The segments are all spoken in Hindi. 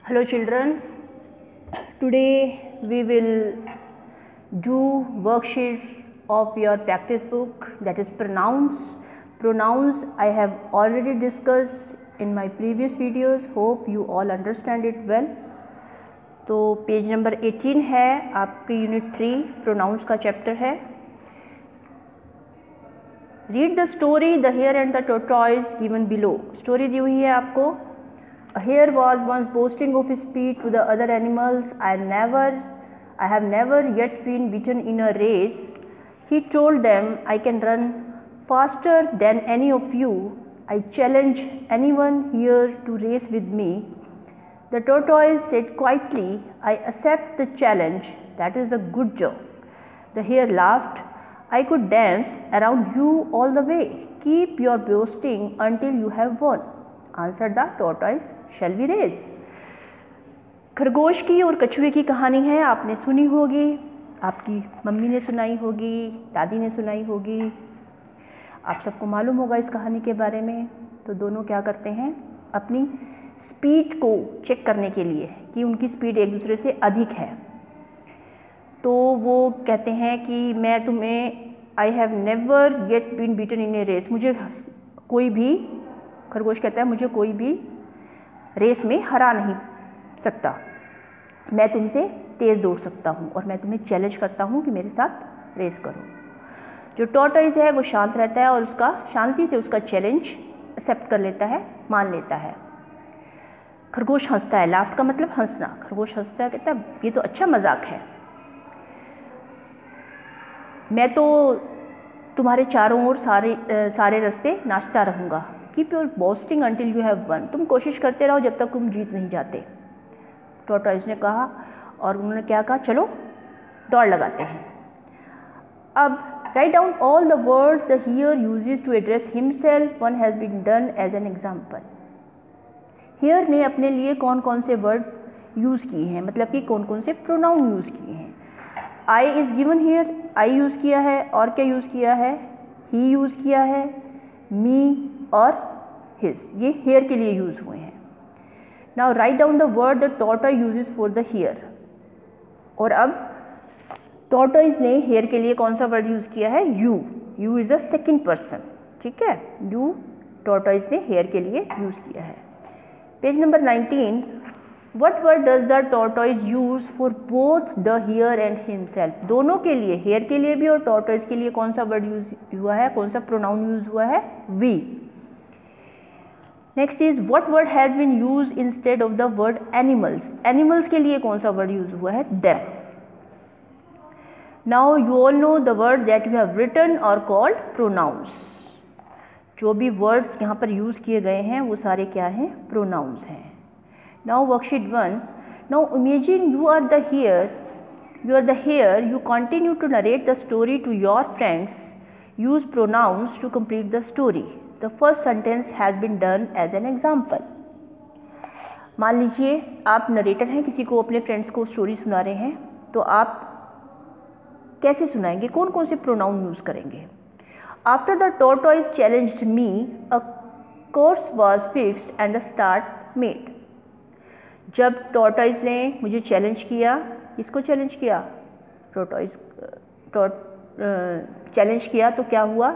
Hello children, today we will do worksheets of your practice book, that is pronouns. Pronouns I have already discussed in my previous videos, hope you all understand it well. तो पेज नंबर 18 है, आपकी यूनिट 3 प्रोनाउंस का चैप्टर है. Read the story the hare and the tortoise given below. Story दी हुई है आपको. A hare was once boasting of his speed to the other animals. I have never yet been beaten in a race. He told them, I can run faster than any of you. I challenge anyone here to race with me. The tortoise said quietly, I accept the challenge. That is a good joke. The hare laughed. I could dance around you all the way. Keep your boasting until you have won. Answered the tortoise, shall we race? खरगोश की और कछुए की कहानी है. आपने सुनी होगी, आपकी मम्मी ने सुनाई होगी, दादी ने सुनाई होगी, आप सबको मालूम होगा इस कहानी के बारे में. तो दोनों क्या करते हैं, अपनी स्पीड को चेक करने के लिए कि उनकी स्पीड एक दूसरे से अधिक है. तो वो कहते हैं कि मैं तुम्हें I have never yet been beaten in a race. मुझे कोई भी, खरगोश कहता है, मुझे कोई भी रेस में हरा नहीं सकता. मैं तुमसे तेज़ दौड़ सकता हूँ और मैं तुम्हें चैलेंज करता हूँ कि मेरे साथ रेस करो. जो टॉर्टॉइस है वो शांत रहता है और उसका शांति से उसका चैलेंज एक्सेप्ट कर लेता है, मान लेता है. खरगोश हंसता है. लाफ्ट का मतलब हंसना. खरगोश हंसता है, कहता है ये तो अच्छा मजाक है. मैं तो तुम्हारे चारों ओर सारे रास्ते नाचता रहूँगा. Keep your boasting until you have one. तुम कोशिश करते रहो जब तक तुम जीत नहीं जाते. टॉर्टॉइस ने कहा, और उन्होंने क्या कहा, चलो दौड़ लगाते हैं. अब write down all the words the hare uses to address himself. One has been done as an example. Hare ने अपने लिए कौन कौन से वर्ड यूज़ किए हैं, मतलब कि कौन कौन से प्रोनाउन यूज़ किए हैं. I is given here, I use किया है. और क्या यूज़ किया है, ही यूज़ किया है. मी और हिज, ये हेयर के लिए यूज़ हुए हैं. Now write down the word the tortoise uses for the hare. और अब टॉर्टॉइस ने हेयर के लिए कौन सा वर्ड यूज़ किया है, you. You is a second person. ठीक है, यू टॉर्टॉइस ने हेयर के लिए यूज़ किया है. Page number 19. What word does the tortoise use for both the hare and himself. दोनों के लिए, हेयर के लिए भी और टॉर्टॉइस के लिए कौन सा वर्ड यूज़ हुआ है, कौन सा प्रोनाउन यूज़ हुआ है, we. Next is what word has been use instead of the word animals. Animals के लिए कौन सा वर्ड यूज हुआ है, them. Now you all know the words that you have written are called pronouns. जो भी वर्ड्स यहाँ पर यूज़ किए गए हैं वो सारे क्या हैं, प्रोनाउंस हैं. Now worksheet 1. Now imagine you are the hare. You continue to narrate the story to your friends. Use pronouns to complete the story. The first sentence has been done as an example. मान लीजिए आप नरेटर हैं, किसी को, अपने फ्रेंड्स को स्टोरी सुना रहे हैं, तो आप कैसे सुनाएंगे, कौन कौन से प्रोनाउन यूज़ करेंगे. After the tortoise challenged me, a course was fixed and a start made. जब टॉर्टॉइस ने मुझे चैलेंज किया, किसको चैलेंज किया, टॉर्टॉइस चैलेंज किया, तो क्या हुआ,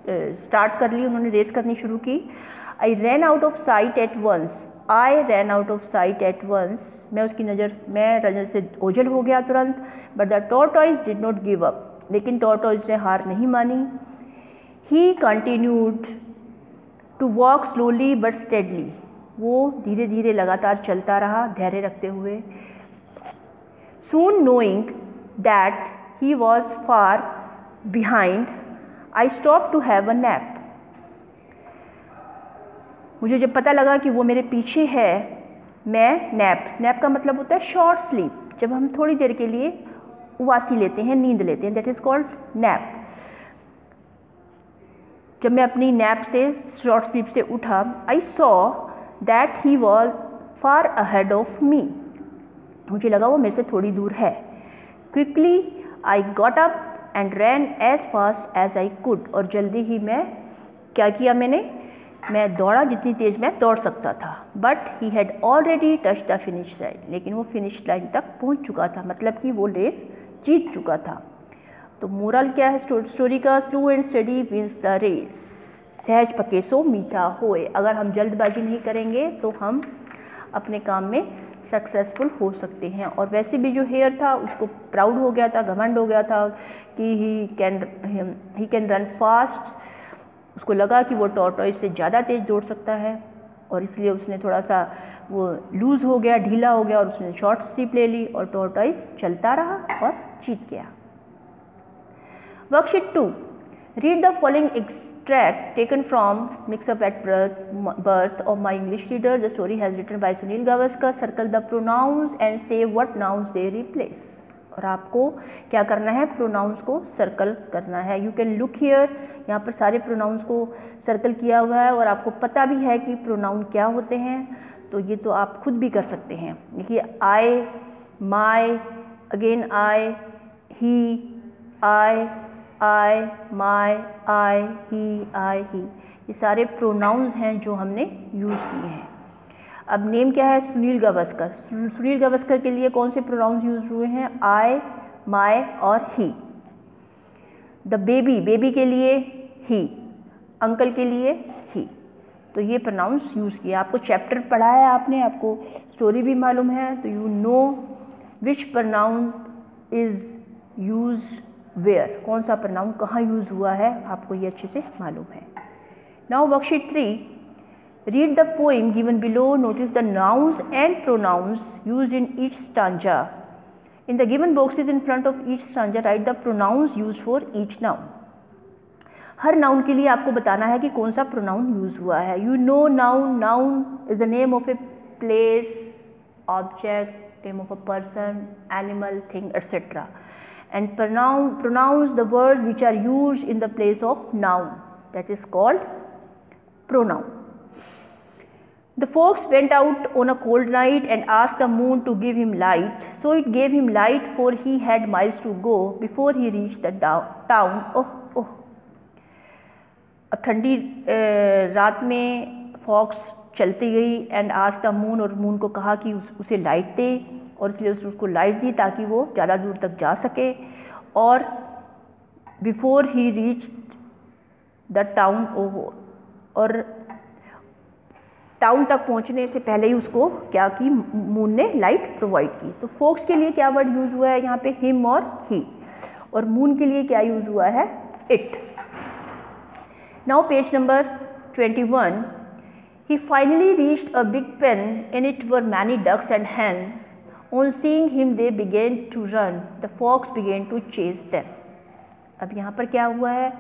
स्टार्ट कर ली, उन्होंने रेस करनी शुरू की. I ran out of sight at once. I ran out of sight at once. मैं नज़र से ओझल हो गया तुरंत. But the tortoise did not give up. लेकिन टॉर्टॉइस ने हार नहीं मानी. He continued to walk slowly but steadily. वो धीरे धीरे लगातार चलता रहा, धैर्य रखते हुए. Soon knowing that he was far behind, I stopped to have a nap. मुझे जब पता लगा कि वो मेरे पीछे है, मैं नैप का मतलब होता है शॉर्ट स्लीप. जब हम थोड़ी देर के लिए उवासी लेते हैं, नींद लेते हैं, दैट इज़ कॉल्ड नैप. जब मैं अपनी नैप से, शॉर्ट स्लीप से उठा, I saw that he was far ahead of me. मुझे लगा वो मेरे से थोड़ी दूर है. Quickly I got up and ran as fast as I could. और जल्दी ही मैं क्या किया, मैंने मैं दौड़ा जितनी तेज़ मैं दौड़ सकता था, but he had already touch the finish line, लेकिन वो फिनिश लाइन तक पहुंच चुका था, मतलब कि वो रेस जीत चुका था। तो मोरल क्या है स्टोरी का? Slow and steady wins the race, सहज पके सो मीठा होए। अगर हम जल्दबाजी नहीं करेंगे तो हम अपने काम में सक्सेसफुल हो सकते हैं। और वैसे भी जो हेयर था उसको प्राउड हो गया था, घमंड हो गया था कि ही कैन रन फास्ट। उसको लगा कि वो टॉर्टॉइस से ज़्यादा तेज़ दौड़ सकता है, और इसलिए उसने थोड़ा सा वो लूज़ हो गया, ढीला हो गया, और उसने शॉर्ट स्लीप ले ली और टॉर्टॉइस चलता रहा और जीत गया। Worksheet 2, read the following extract taken from mix up at birth of my English reader. The story has written by Sunil Gavaskar. Circle the pronouns and say what nouns they replace. और आपको क्या करना है? प्रोनाउंस को सर्कल करना है। यू कैन लुक हियर, यहाँ पर सारे प्रोनाउंस को सर्कल किया हुआ है और आपको पता भी है कि प्रोनाउन क्या होते हैं, तो ये तो आप खुद भी कर सकते हैं। देखिए, आई, माई, अगेन आई, ही, आई, माई, आई, ही, ये सारे प्रोनाउंस हैं जो हमने यूज़ किए हैं। अब नेम क्या है? सुनील गावस्कर। सुनील गावस्कर के लिए कौन से प्रोनाउंस यूज हुए हैं? आई, माई और ही। द बेबी के लिए ही, अंकल के लिए ही। तो ये प्रोनाउंस यूज़ किया। आपको चैप्टर पढ़ा है आपने, आपको स्टोरी भी मालूम है, तो you know which pronoun is use where, कौन सा प्रोनाउन कहाँ यूज़ हुआ है, आपको ये अच्छे से मालूम है। Now worksheet 3, read the poem given below. Notice the nouns and pronouns used in each stanza. In the given boxes in front of each stanza, write the pronouns used for each noun. Her noun के लिए आपको बताना है कि कौन सा प्रोनाउन यूज हुआ है। You know noun, noun is the name of a place, object, name of a person, animal, thing, etcetera. And pronouns the words which are used in the place of noun, that is called pronoun. The fox went out on a cold night and asked the moon to give him light. So it gave him light, for he had miles to go before he reached the town. Oh. अब ठंडी रात में फॉक्स चलती गई एंड आस्क्ड द मून, और मून को कहा कि उसे लाइट दे, और इसलिए उसको लाइट दी ताकि वो ज़्यादा दूर तक जा सके। और before he reach the town, और टाउन तक पहुंचने से पहले ही उसको क्या की, मून ने लाइट प्रोवाइड की। तो फोक्स के लिए क्या वर्ड यूज़ हुआ है यहाँ पे? हिम और ही। और मून के लिए क्या यूज़ हुआ है? It. Now page number 21, he finally reached a big pen. In it were many ducks and hens. On seeing him they began to run. The fox began to chase them. अब यहाँ पर क्या हुआ है?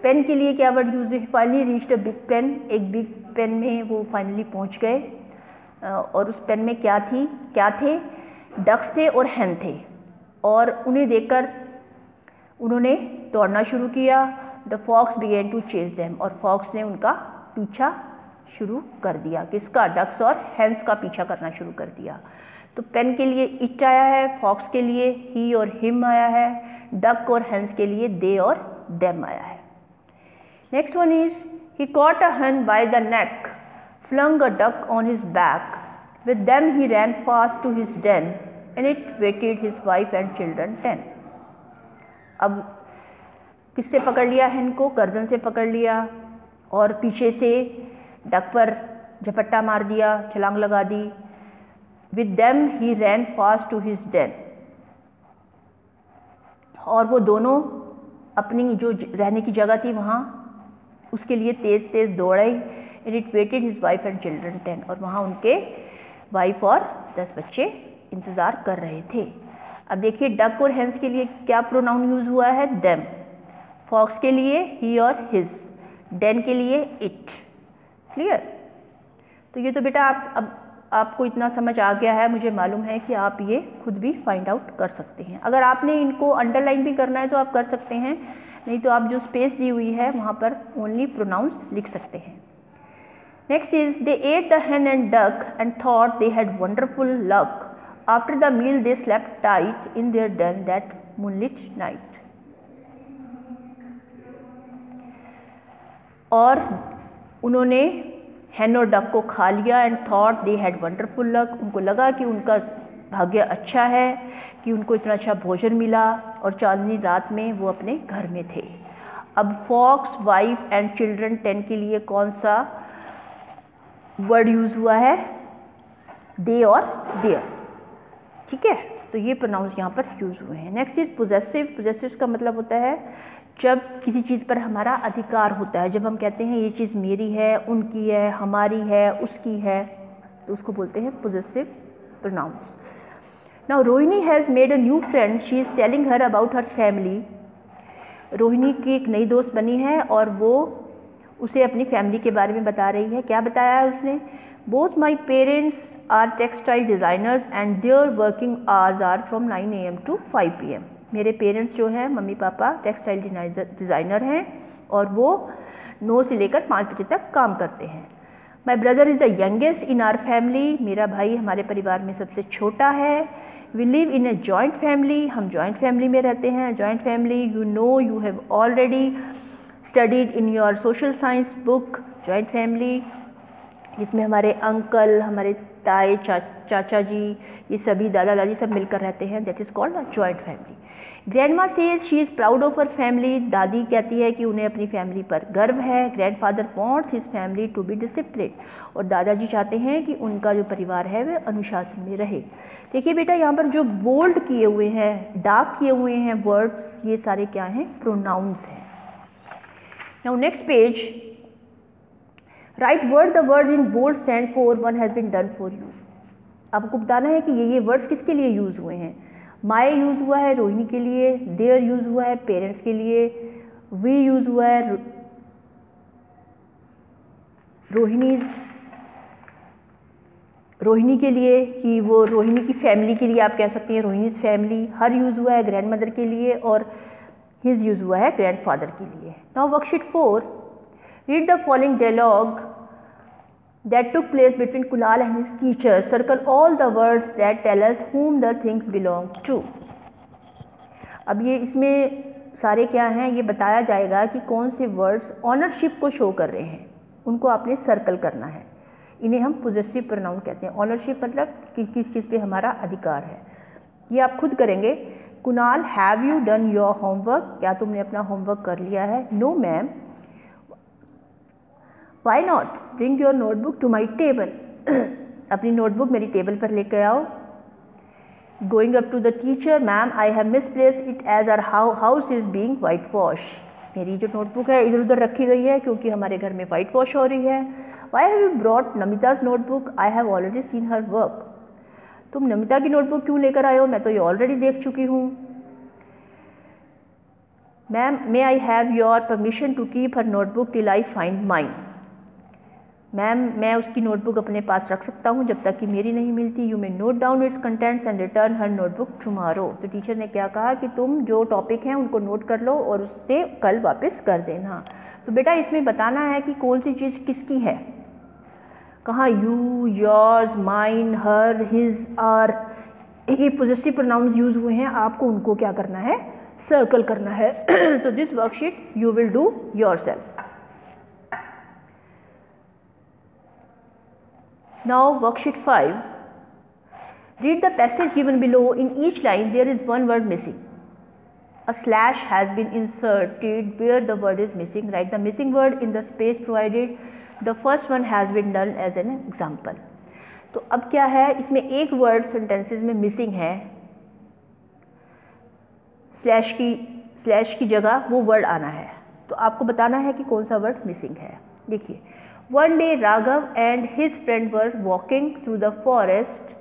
पेन के लिए क्या वर्ड यूज है? Finally reached a big pen, एक बिग पेन में वो फाइनली पहुँच गए। और उस पेन में क्या थे? डक्स थे और हैन थे, और उन्हें देखकर उन्होंने दौड़ना शुरू किया। The fox began to chase them, और फॉक्स ने उनका पीछा शुरू कर दिया। किसका? डक्स और हैंस का पीछा करना शुरू कर दिया। तो पेन के लिए इट आया है, फॉक्स के लिए ही और हिम आया है, डक और हैंस के लिए दे और देम आया है। Next one is, he caught a hen by the neck, flung a duck on his back. With them he ran fast to his den, and it waited his wife and children 10. अब किससे पकड़ लिया hen को? गर्दन से पकड़ लिया, और पीछे से डक पर झपट्टा मार दिया, छलांग लगा दी। With them he ran fast to his den. और वो दोनों अपनी जो रहने की जगह थी वहाँ उसके लिए तेज़ तेज़ दौड़े। And it waited his wife and children 10, और वहाँ उनके वाइफ और 10 बच्चे इंतज़ार कर रहे थे। अब देखिए, डक और हैंस के लिए क्या प्रोनाउन यूज़ हुआ है? देम। फॉक्स के लिए ही और हिज, डेन के लिए इट। क्लियर? तो ये तो बेटा अब आपको इतना समझ आ गया है, मुझे मालूम है कि आप ये खुद भी फाइंड आउट कर सकते हैं। अगर आपने इनको अंडरलाइन भी करना है तो आप कर सकते हैं, नहीं तो आप जो स्पेस दी हुई है वहाँ पर ओनली प्रोनाउंस लिख सकते हैं। Next is, they at the hen and duck and thought they had wonderful luck. After the meal they slept tight in their den that moonlit night. और उन्होंने hen और duck को खा लिया and thought they had wonderful luck, उनको लगा कि उनका भाग्य अच्छा है कि उनको इतना अच्छा भोजन मिला और चांदनी रात में वो अपने घर में थे। अब फॉक्स, वाइफ एंड चिल्ड्रन 10 के लिए कौन सा वर्ड यूज़ हुआ है? दे और देयर, ठीक है। तो ये प्रोनाउंस यहाँ पर यूज़ हुए हैं। Next is possessive. पोजेसिव का मतलब होता है जब किसी चीज़ पर हमारा अधिकार होता है, जब हम कहते हैं ये चीज़ मेरी है, उनकी है, हमारी है, उसकी है, तो उसको बोलते हैं possessive pronouns. Now Rohini has made a new friend, she is telling her about her family. Rohini की एक नई दोस्त बनी है और वो उसे अपनी फैमिली के बारे में बता रही है। क्या बताया है उसने? Both my parents are textile designers and their working hours are from 9 AM to 5 PM। मेरे पेरेंट्स जो हैं, मम्मी पापा टेक्सटाइल डिज़ाइनर हैं और वो 9 से लेकर 5 बजे तक काम करते हैं। My brother is the youngest in our family, मेरा भाई हमारे परिवार में सबसे छोटा है। We live in a joint family, हम जॉइंट फैमिली में रहते हैं। Joint family, you know you have already studied in your social science book. Joint family जिसमें हमारे अंकल, हमारे ताए, चाचा जी, ये सभी दादा दादी सब मिलकर रहते हैं, that is called a joint family. Grandma says she is proud of her family, दादी कहती है कि उन्हें अपनी फैमिली पर गर्व है। Grandfather wants his family to be discipline, और दादाजी चाहते हैं कि उनका जो परिवार है वह अनुशासन में रहे। देखिए बेटा, यहाँ पर जो बोल्ड किए हुए हैं, डार्क किए हुए हैं वर्ड्स, ये सारे क्या हैं? प्रोनाउंस हैं। Now next page, write word, the words in bold stand for one has been done for you. आपको बताना है कि ये वर्ड्स किसके लिए यूज़ हुए हैं। माई यूज़ हुआ है रोहिणी के लिए, देयर यूज़ हुआ है पेरेंट्स के लिए, वी यूज़ हुआ है रोहिणी के लिए कि वो रोहिणी की फैमिली के लिए आप कह सकते हैं रोहिणीज़ फैमिली। हर यूज़ हुआ है ग्रैंड मदर के लिए और हिज यूज़ हुआ है ग्रैंडफादर के लिए। Now worksheet 4, read the following dialogue that took place between Kunal and his teacher. Circle all the words that tell us whom the things belong to. अब ये इसमें सारे क्या हैं, ये बताया जाएगा कि कौन से वर्ड्स ऑनरशिप को शो कर रहे हैं, उनको आपने सर्कल करना है। इन्हें हम पोजेसिव प्रोनाउन कहते हैं। ऑनरशिप मतलब किस चीज़ पे हमारा अधिकार है, ये आप खुद करेंगे। Kunal, have you done your homework? क्या तुमने अपना होमवर्क कर लिया है? No ma'am. Why not? Bring your notebook to my table. अपनी नोटबुक मेरी टेबल पर लेकर आओ। Going up to the teacher, ma'am I have misplaced it as our house is being whitewash. मेरी जो नोटबुक है इधर उधर रखी गई है क्योंकि हमारे घर में वाइट वॉश हो रही है। Why have you brought Namita's notebook? I have already seen her work. तुम नमिता की नोटबुक क्यों लेकर आए हो? मैं तो ये ऑलरेडी देख चुकी हूँ। Ma'am, may I have your permission to keep her notebook till I find mine? Ma'am, मैं उसकी नोटबुक अपने पास रख सकता हूँ जब तक कि मेरी नहीं मिलती। You may note down it's contents and return her notebook tomorrow. तो टीचर ने क्या कहा कि तुम जो टॉपिक हैं उनको नोट कर लो और उससे कल वापस कर देना। तो बेटा इसमें बताना है कि कौन सी चीज़ किसकी है। कहाँ? You, yours, mine, her, his, our, ये पोजेसिव प्रोनाउंस यूज हुए हैं। आपको उनको क्या करना है? सर्कल करना है। तो this worksheet you will do yourself. Now worksheet 5. Read the passage given below. In each line there is one word missing. A slash has been inserted where the word is missing. Write the missing word in the space provided. The first one has been done as an example. तो अब क्या है, इसमें एक वर्ड सेंटेंसेस में मिसिंग है। स्लैश की जगह वो वर्ड आना है। तो आपको बताना है कि कौन सा वर्ड मिसिंग है। देखिए, One day Raghav and his friend were walking through the forest.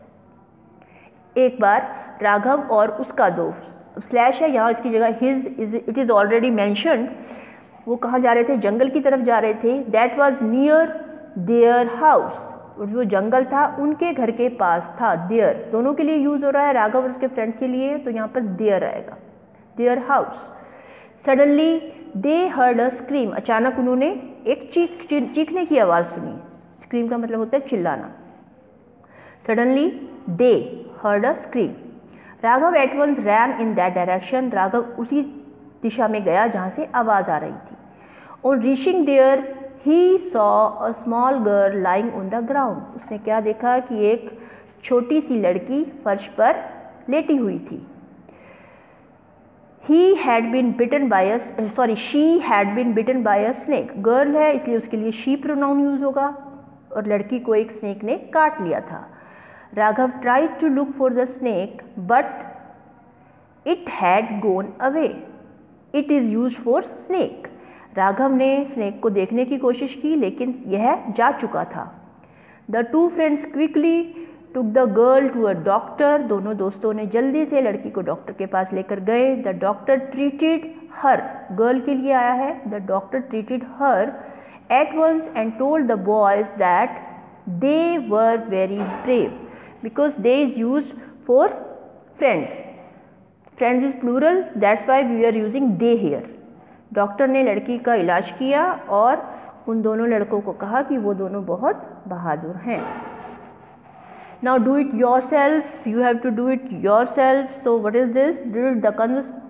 एक बार राघव और उसका दोस्त, स्लैश है यहाँ, इसकी जगह his it is already mentioned. वो कहाँ जा रहे थे? जंगल की तरफ जा रहे थे। That was near their house. और जो जंगल था उनके घर के पास था। Their दोनों के लिए यूज़ हो रहा है, राघव और उसके फ्रेंड्स के लिए, तो यहाँ पर their आएगा, their house. Suddenly they heard a scream. अचानक उन्होंने एक चीखने की आवाज़ सुनी। स्क्रीम का मतलब होता है चिल्लाना। Suddenly they heard a scream. Raghav at once ran in that direction. Raghav उसी दिशा में गया जहाँ से आवाज़ आ रही थी। On reaching there He saw a small girl lying on the ground. उसने क्या देखा कि एक छोटी सी लड़की फर्श पर लेटी हुई थी. She had been bitten by a snake. Girl है इसलिए उसके लिए she प्रोनाउन यूज होगा और लड़की को एक स्नेक ने काट लिया था. Raghav tried to look for the snake but it had gone away. It is used for snake. Raghav ने स्नेक को देखने की कोशिश की लेकिन यह जा चुका था. The two friends quickly took the girl to a doctor. दोनों दोस्तों ने जल्दी से लड़की को डॉक्टर के पास लेकर गए. The doctor treated her. Girl के लिए आया है. The doctor treated her at once and told the boys that they were very brave because they is used for friends. Friends is plural, that's why we are using they here. Doctor ने लड़की का इलाज किया और उन दोनों लड़कों को कहा कि वो दोनों बहुत बहादुर हैं. Now do it yourself. You have to do it yourself. So what is this? Read the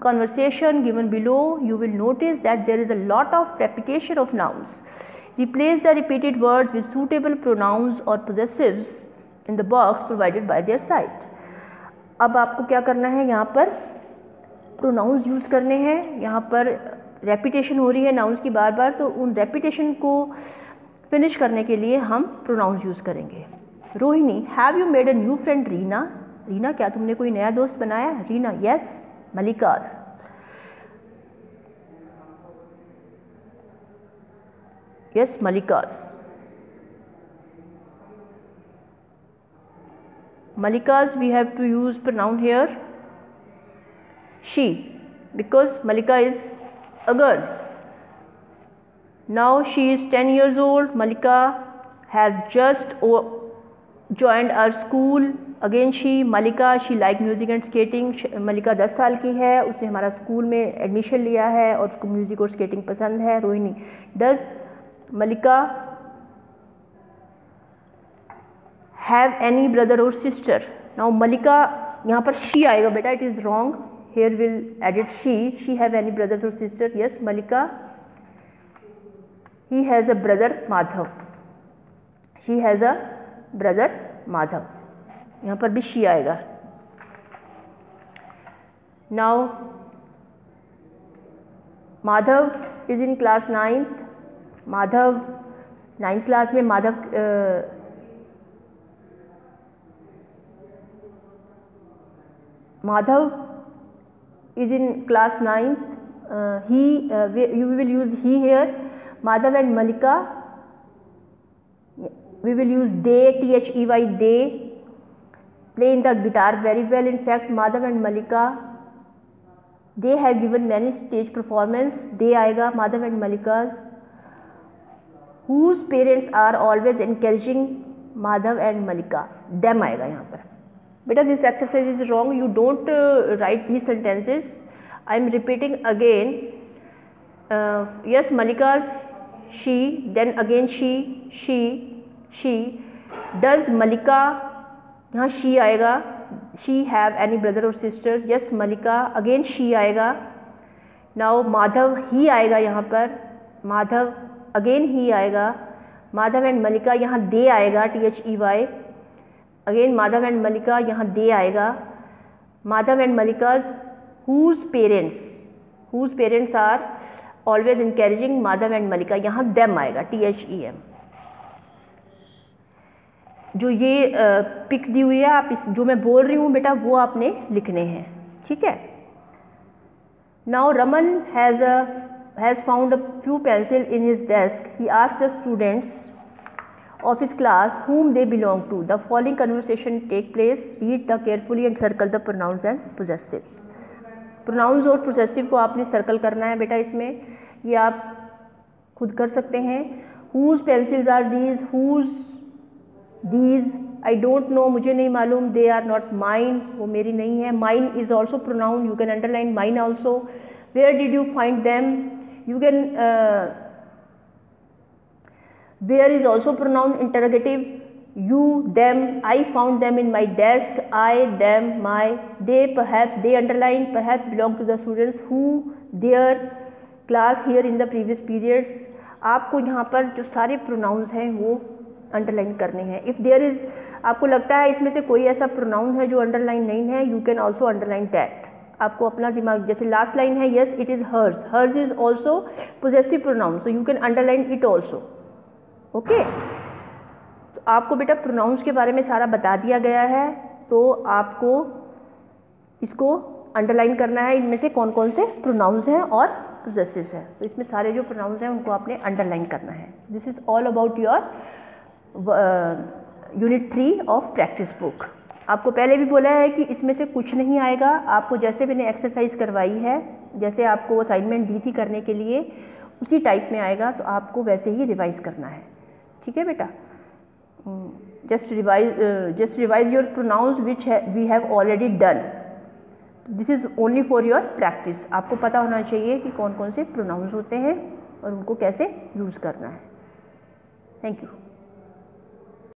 conversation given below. You will notice that there is a lot of repetition of nouns. Replace the repeated words with suitable pronouns or possessives in the box provided by their side. अब आपको क्या करना है, यहाँ पर प्रोनाउंस यूज़ करने हैं. यहाँ पर रेपिटेशन हो रही है नाउन्स की बार बार, तो उन रेपिटेशन को फिनिश करने के लिए हम प्रोनाउंस यूज़ करेंगे. Rohini, have you made a new friend Reena? Reena, क्या तुमने कोई नया दोस्त बनाया? Reena, yes. Malikas, yes Malikas. Malikas, we have to use pronoun here she because Malika is a girl. Now she is 10 years old. Malika has just joined our school. Again she. Malika, she like music and skating. Malika 10 साल की है, उसने हमारा स्कूल में एडमिशन लिया है और उसको म्यूज़िक और स्केटिंग पसंद है. Rohini, does Malika have any brother or sister? Now Malika, यहाँ पर she आएगा बेटा, it is wrong. Here we'll edit she. She have any brothers or sister? Yes, Malika. He has a brother Madhav. She has a brother Madhav. यहाँ पर भी she आएगा. Now Madhav is in class 9th. Madhav 9th class में. Madhav is in class 9th. We will use he here. Madhav and Malika, we will use they, They, they. Playing the guitar very well. In fact, Madhav and Malika, they have given many stage performance. They आएगा. Madhav and Malika, whose parents are always encouraging Madhav and Malika, them आएगा यहाँ पर. Beta, this exercise is wrong. You don't write these sentences. I am repeating again. Yes, Malika, she. Then again she. Does Malika, यहाँ she आएगा. She have any brother or sister? Yes, Malika. Again she आएगा. Now Madhav, he आएगा यहाँ पर. Madhav, again he आएगा. Madhav and Malika, यहाँ they आएगा. They. Again Madhav and Malika, यहाँ they आएगा. Madhav and Malika's whose parents are always encouraging Madhav and Malika, यहाँ them आएगा. Them. जो ये पिक्स दी हुई है, आप इस जो मैं बोल रही हूँ बेटा वो आपने लिखने हैं, ठीक है. Now Raman has found a few pencils in his desk. He asked the students of his class whom they belong to. The following conversation take place. Read the carefully and circle the pronouns and possessives. Pronouns और possessive को आपने circle करना है बेटा. इसमें ये आप खुद कर सकते हैं. Whose pencils are these? Whose these? I don't know, मुझे नहीं मालूम. They are not mine, वो मेरी नहीं है. Mine is also pronoun. You can underline mine also. Where did you find them? You can where is also pronoun interrogative. You, them. I found them in my desk. I, them, my. They, perhaps. They underline perhaps belong to the students who their class here in the previous periods. आपको यहाँ पर जो सारे प्रोनाउंस हैं वो अंडरलाइन करने हैं। इफ़ देयर इज़, आपको लगता है इसमें से कोई ऐसा प्रोनाउन है जो अंडरलाइन नहीं है, you can also underline that. आपको अपना दिमाग, जैसे लास्ट लाइन है yes it is hers, hers is also possessive pronoun, so you can underline it also. Okay, तो आपको बेटा प्रोनाउंस के बारे में सारा बता दिया गया है, तो आपको इसको अंडरलाइन करना है, इनमें से कौन कौन से प्रोनाउंस हैं और पोजेसिव्स हैं। तो इसमें सारे जो प्रोनाउंस हैं उनको आपने अंडरलाइन करना है। This is all about your unit 3 of practice book. आपको पहले भी बोला है कि इसमें से कुछ नहीं आएगा, आपको जैसे मैंने एक्सरसाइज करवाई है, जैसे आपको असाइनमेंट दी थी करने के लिए, उसी टाइप में आएगा, तो आपको वैसे ही रिवाइज करना है। ठीक है बेटा, just revise your pronouns which we have already done. This is only for your practice. आपको पता होना चाहिए कि कौन कौन से प्रोनाउंस होते हैं और उनको कैसे यूज़ करना है। Thank you.